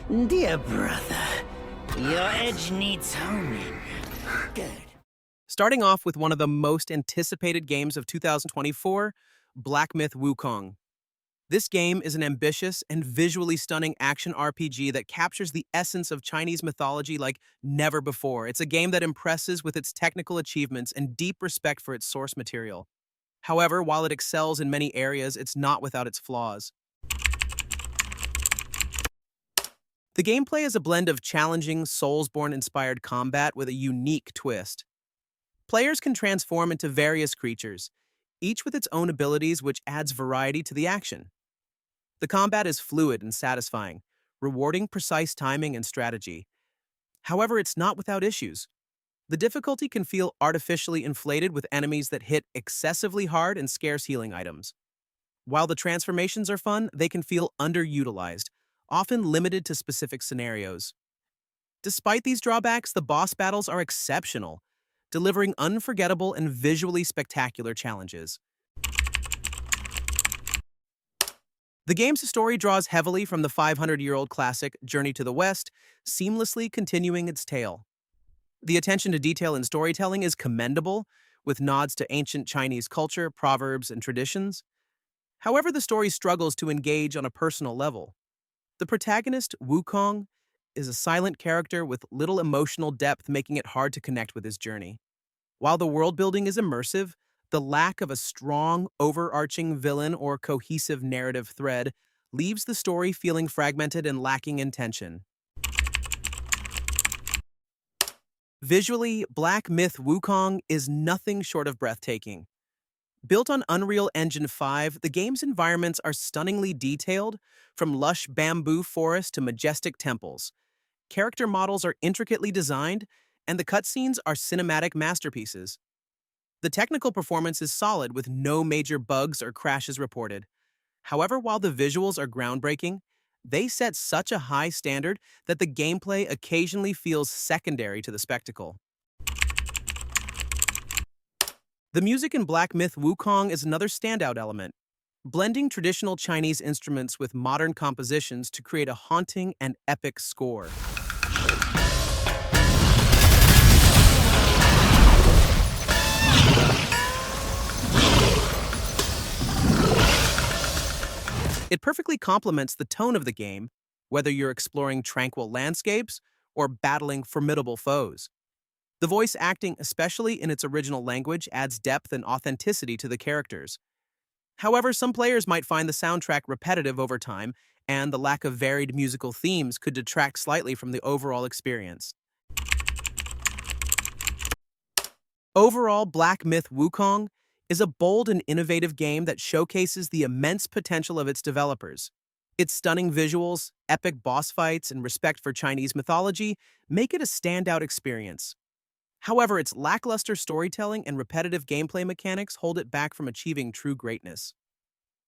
Dear brother, your edge needs honing. Good. Starting off with one of the most anticipated games of 2024, Black Myth Wukong. This game is an ambitious and visually stunning action RPG that captures the essence of Chinese mythology like never before. It's a game that impresses with its technical achievements and deep respect for its source material. However, while it excels in many areas, it's not without its flaws. The gameplay is a blend of challenging, Soulsborne-inspired combat with a unique twist. Players can transform into various creatures, each with its own abilities which adds variety to the action. The combat is fluid and satisfying, rewarding precise timing and strategy. However, it's not without issues. The difficulty can feel artificially inflated with enemies that hit excessively hard and scarce healing items. While the transformations are fun, they can feel underutilized, often limited to specific scenarios. Despite these drawbacks, the boss battles are exceptional, delivering unforgettable and visually spectacular challenges. The game's story draws heavily from the 500-year-old classic Journey to the West, seamlessly continuing its tale. The attention to detail in storytelling is commendable, with nods to ancient Chinese culture, proverbs, and traditions. However, the story struggles to engage on a personal level. The protagonist, Wukong, is a silent character with little emotional depth, making it hard to connect with his journey. While the world building is immersive, the lack of a strong, overarching villain or cohesive narrative thread leaves the story feeling fragmented and lacking in tension. Visually, Black Myth Wukong is nothing short of breathtaking. Built on Unreal Engine 5, the game's environments are stunningly detailed, from lush bamboo forests to majestic temples. Character models are intricately designed, and the cutscenes are cinematic masterpieces. The technical performance is solid with no major bugs or crashes reported. However, while the visuals are groundbreaking, they set such a high standard that the gameplay occasionally feels secondary to the spectacle. The music in Black Myth Wukong is another standout element, blending traditional Chinese instruments with modern compositions to create a haunting and epic score. It perfectly complements the tone of the game, whether you're exploring tranquil landscapes or battling formidable foes. The voice acting, especially in its original language, adds depth and authenticity to the characters. However, some players might find the soundtrack repetitive over time, and the lack of varied musical themes could detract slightly from the overall experience. Overall, Black Myth Wukong is a bold and innovative game that showcases the immense potential of its developers. Its stunning visuals, epic boss fights, and respect for Chinese mythology make it a standout experience. However, its lackluster storytelling and repetitive gameplay mechanics hold it back from achieving true greatness.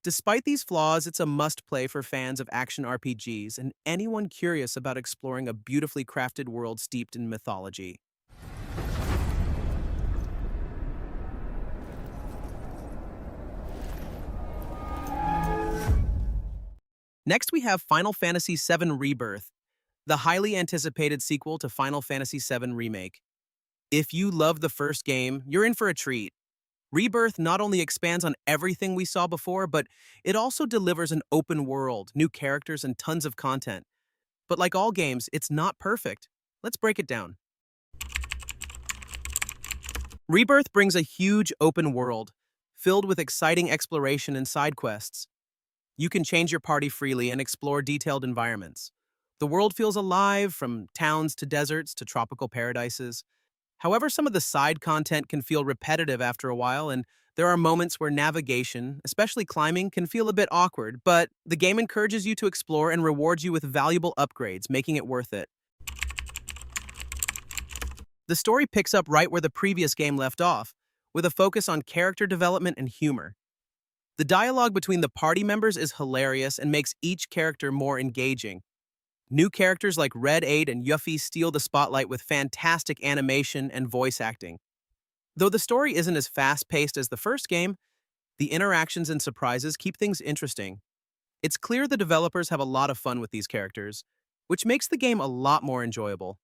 Despite these flaws, it's a must-play for fans of action RPGs and anyone curious about exploring a beautifully crafted world steeped in mythology. Next, we have Final Fantasy VII Rebirth, the highly anticipated sequel to Final Fantasy VII Remake. If you love the first game, you're in for a treat. Rebirth not only expands on everything we saw before, but it also delivers an open world, new characters, and tons of content. But like all games, it's not perfect. Let's break it down. Rebirth brings a huge open world, filled with exciting exploration and side quests. You can change your party freely and explore detailed environments. The world feels alive, from towns to deserts to tropical paradises. However, some of the side content can feel repetitive after a while, and there are moments where navigation, especially climbing, can feel a bit awkward, but the game encourages you to explore and rewards you with valuable upgrades, making it worth it. The story picks up right where the previous game left off, with a focus on character development and humor. The dialogue between the party members is hilarious and makes each character more engaging. New characters like Red 8 and Yuffie steal the spotlight with fantastic animation and voice acting. Though the story isn't as fast-paced as the first game, the interactions and surprises keep things interesting. It's clear the developers have a lot of fun with these characters, which makes the game a lot more enjoyable.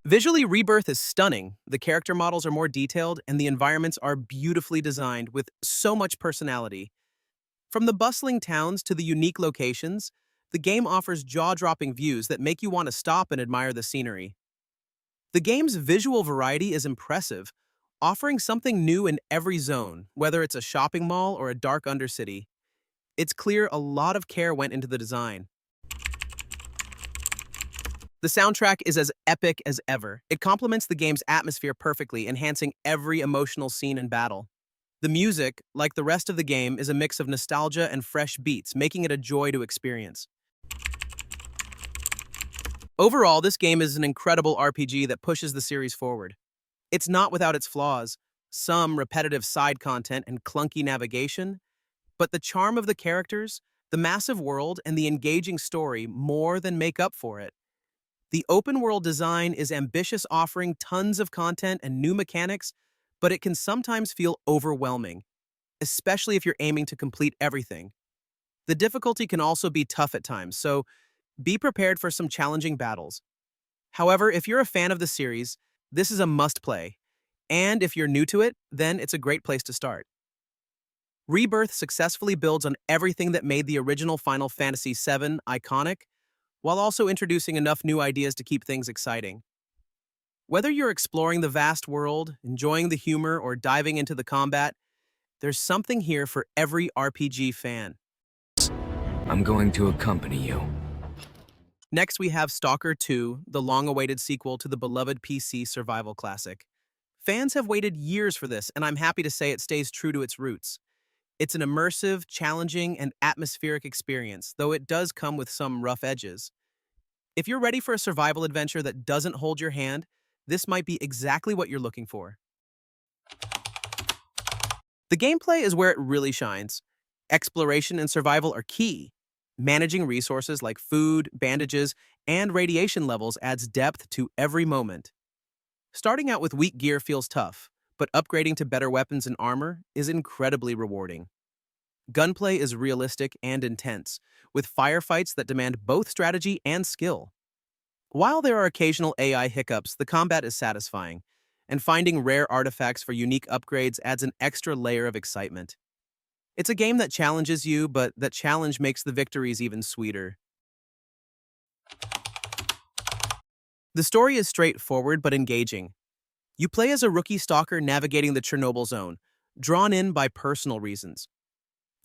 Visually, Rebirth is stunning. The character models are more detailed, and the environments are beautifully designed with so much personality. From the bustling towns to the unique locations, the game offers jaw-dropping views that make you want to stop and admire the scenery. The game's visual variety is impressive, offering something new in every zone, whether it's a shopping mall or a dark undercity. It's clear a lot of care went into the design. The soundtrack is as epic as ever. It complements the game's atmosphere perfectly, enhancing every emotional scene and battle. The music, like the rest of the game, is a mix of nostalgia and fresh beats, making it a joy to experience. Overall, this game is an incredible RPG that pushes the series forward. It's not without its flaws, some repetitive side content and clunky navigation, but the charm of the characters, the massive world, and the engaging story more than make up for it. The open-world design is ambitious, offering tons of content and new mechanics, but it can sometimes feel overwhelming, especially if you're aiming to complete everything. The difficulty can also be tough at times, so be prepared for some challenging battles. However, if you're a fan of the series, this is a must-play, and if you're new to it, then it's a great place to start. Rebirth successfully builds on everything that made the original Final Fantasy VII iconic, while also introducing enough new ideas to keep things exciting. Whether you're exploring the vast world, enjoying the humor, or diving into the combat, there's something here for every RPG fan. I'm going to accompany you. Next, we have Stalker 2, the long-awaited sequel to the beloved PC survival classic. Fans have waited years for this, and I'm happy to say it stays true to its roots. It's an immersive, challenging, and atmospheric experience, though it does come with some rough edges. If you're ready for a survival adventure that doesn't hold your hand, this might be exactly what you're looking for. The gameplay is where it really shines. Exploration and survival are key. Managing resources like food, bandages, and radiation levels adds depth to every moment. Starting out with weak gear feels tough, but upgrading to better weapons and armor is incredibly rewarding. Gunplay is realistic and intense, with firefights that demand both strategy and skill. While there are occasional AI hiccups, the combat is satisfying, and finding rare artifacts for unique upgrades adds an extra layer of excitement. It's a game that challenges you, but that challenge makes the victories even sweeter. The story is straightforward but engaging. You play as a rookie stalker navigating the Chernobyl zone, drawn in by personal reasons.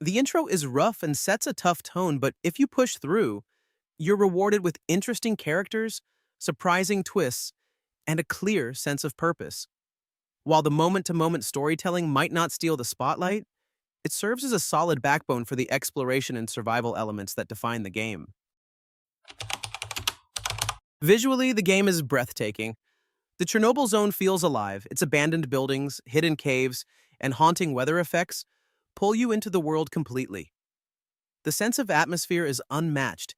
The intro is rough and sets a tough tone, but if you push through, you're rewarded with interesting characters, surprising twists, and a clear sense of purpose. While the moment-to-moment storytelling might not steal the spotlight, it serves as a solid backbone for the exploration and survival elements that define the game. Visually, the game is breathtaking. The Chernobyl zone feels alive. Its abandoned buildings, hidden caves, and haunting weather effects pull you into the world completely. The sense of atmosphere is unmatched,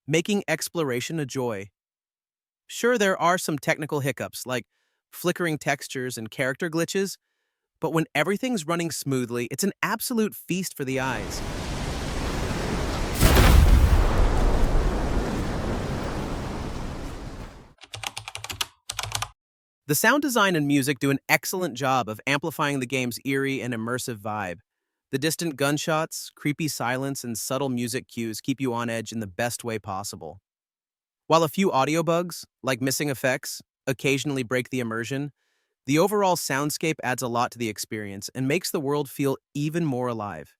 making exploration a joy. Sure, there are some technical hiccups, like flickering textures and character glitches, but when everything's running smoothly, it's an absolute feast for the eyes. The sound design and music do an excellent job of amplifying the game's eerie and immersive vibe. The distant gunshots, creepy silence, and subtle music cues keep you on edge in the best way possible. While a few audio bugs, like missing effects, occasionally break the immersion, the overall soundscape adds a lot to the experience and makes the world feel even more alive.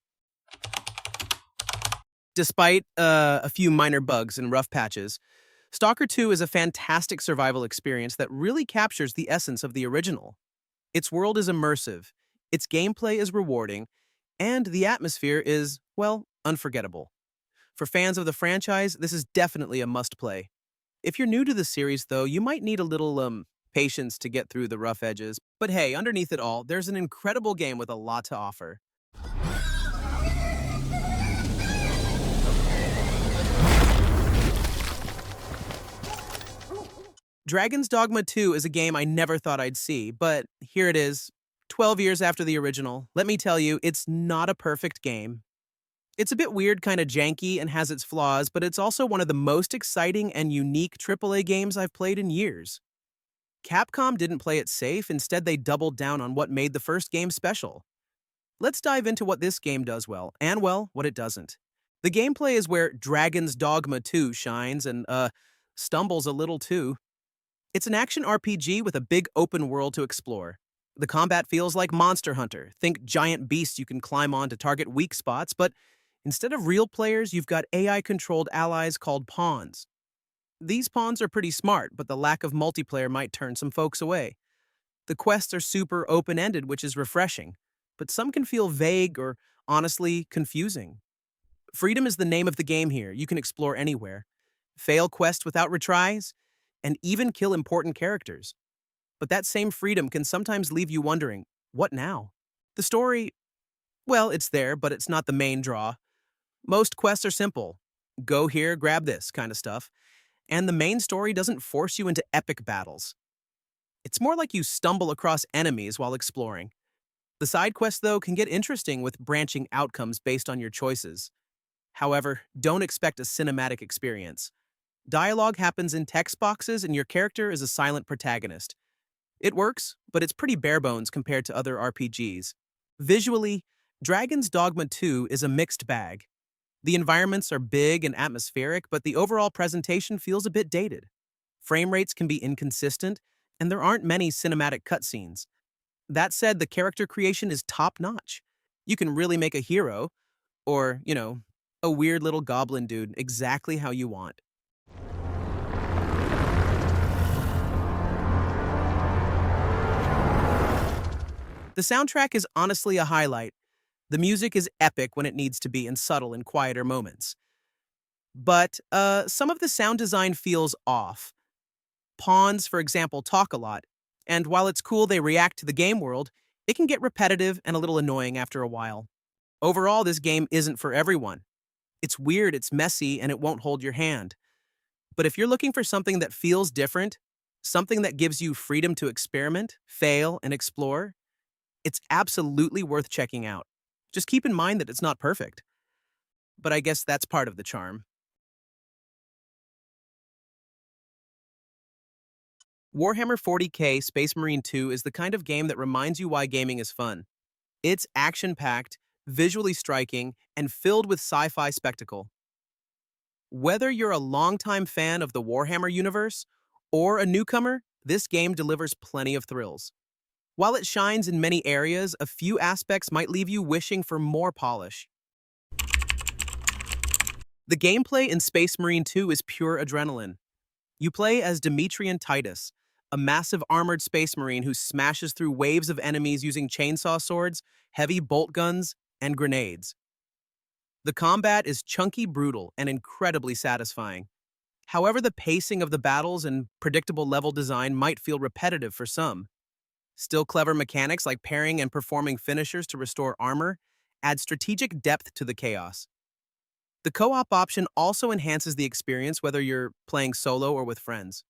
Despite a few minor bugs and rough patches, Stalker 2 is a fantastic survival experience that really captures the essence of the original. Its world is immersive, its gameplay is rewarding, and the atmosphere is, well, unforgettable. For fans of the franchise, this is definitely a must-play. If you're new to the series, though, you might need a little, patience to get through the rough edges. But hey, underneath it all, there's an incredible game with a lot to offer. Dragon's Dogma 2 is a game I never thought I'd see, but here it is, 12 years after the original. Let me tell you, it's not a perfect game. It's a bit weird, kind of janky, and has its flaws, but it's also one of the most exciting and unique AAA games I've played in years. Capcom didn't play it safe, instead they doubled down on what made the first game special. Let's dive into what this game does well, and well, what it doesn't. The gameplay is where Dragon's Dogma 2 shines and, stumbles a little too. It's an action RPG with a big open world to explore. The combat feels like Monster Hunter. Think giant beasts you can climb on to target weak spots, but instead of real players, you've got AI-controlled allies called pawns. These pawns are pretty smart, but the lack of multiplayer might turn some folks away. The quests are super open-ended, which is refreshing, but some can feel vague or, honestly, confusing. Freedom is the name of the game here. You can explore anywhere, fail quests without retries, and even kill important characters. But that same freedom can sometimes leave you wondering, what now? The story, well, it's there, but it's not the main draw. Most quests are simple. Go here, grab this kind of stuff. And the main story doesn't force you into epic battles. It's more like you stumble across enemies while exploring. The side quests, though, can get interesting with branching outcomes based on your choices. However, don't expect a cinematic experience. Dialogue happens in text boxes and your character is a silent protagonist. It works, but it's pretty bare bones compared to other RPGs. Visually, Dragon's Dogma 2 is a mixed bag. The environments are big and atmospheric, but the overall presentation feels a bit dated. Frame rates can be inconsistent, and there aren't many cinematic cutscenes. That said, the character creation is top-notch. You can really make a hero, or, a weird little goblin dude exactly how you want. The soundtrack is honestly a highlight. The music is epic when it needs to be and subtle in quieter moments. But some of the sound design feels off. Pawns, for example, talk a lot, and while it's cool they react to the game world, it can get repetitive and a little annoying after a while. Overall, this game isn't for everyone. It's weird, it's messy, and it won't hold your hand. But if you're looking for something that feels different, something that gives you freedom to experiment, fail, and explore, it's absolutely worth checking out. Just keep in mind that it's not perfect. But I guess that's part of the charm. Warhammer 40K Space Marine 2 is the kind of game that reminds you why gaming is fun. It's action-packed, visually striking, and filled with sci-fi spectacle. Whether you're a longtime fan of the Warhammer universe or a newcomer, this game delivers plenty of thrills. While it shines in many areas, a few aspects might leave you wishing for more polish. The gameplay in Space Marine 2 is pure adrenaline. You play as Demetrian Titus, a massive armored space marine who smashes through waves of enemies using chainsaw swords, heavy bolt guns, and grenades. The combat is chunky, brutal, and incredibly satisfying. However, the pacing of the battles and predictable level design might feel repetitive for some. Still, clever mechanics like pairing and performing finishers to restore armor add strategic depth to the chaos. The co-op option also enhances the experience whether you're playing solo or with friends.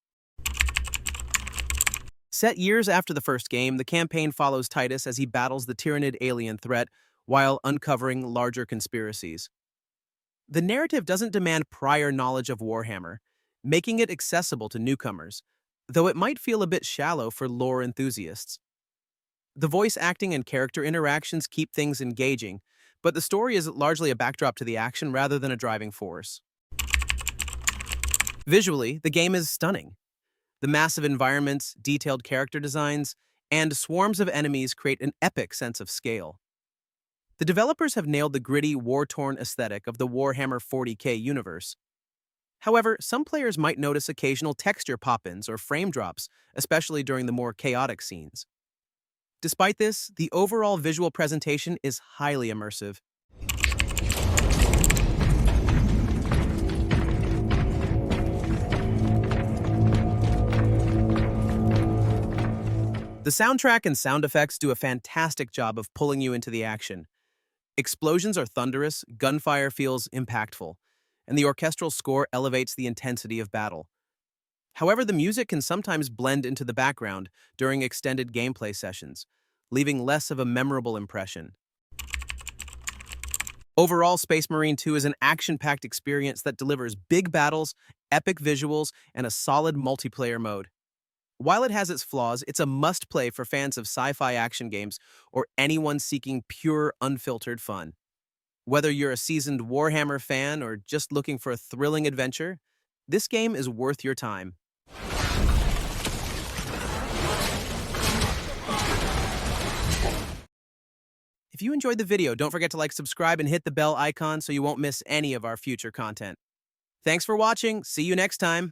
Set years after the first game, the campaign follows Titus as he battles the Tyranid alien threat while uncovering larger conspiracies. The narrative doesn't demand prior knowledge of Warhammer, making it accessible to newcomers, though it might feel a bit shallow for lore enthusiasts. The voice acting and character interactions keep things engaging, but the story is largely a backdrop to the action rather than a driving force. Visually, the game is stunning. The massive environments, detailed character designs, and swarms of enemies create an epic sense of scale. The developers have nailed the gritty, war-torn aesthetic of the Warhammer 40K universe. However, some players might notice occasional texture pop-ins or frame drops, especially during the more chaotic scenes. Despite this, the overall visual presentation is highly immersive. The soundtrack and sound effects do a fantastic job of pulling you into the action. Explosions are thunderous, gunfire feels impactful, and the orchestral score elevates the intensity of battle. However, the music can sometimes blend into the background during extended gameplay sessions, leaving less of a memorable impression. Overall, Space Marine 2 is an action-packed experience that delivers big battles, epic visuals, and a solid multiplayer mode. While it has its flaws, it's a must-play for fans of sci-fi action games or anyone seeking pure, unfiltered fun. Whether you're a seasoned Warhammer fan or just looking for a thrilling adventure, this game is worth your time. If you enjoyed the video, don't forget to like, subscribe, and hit the bell icon so you won't miss any of our future content. Thanks for watching. See you next time.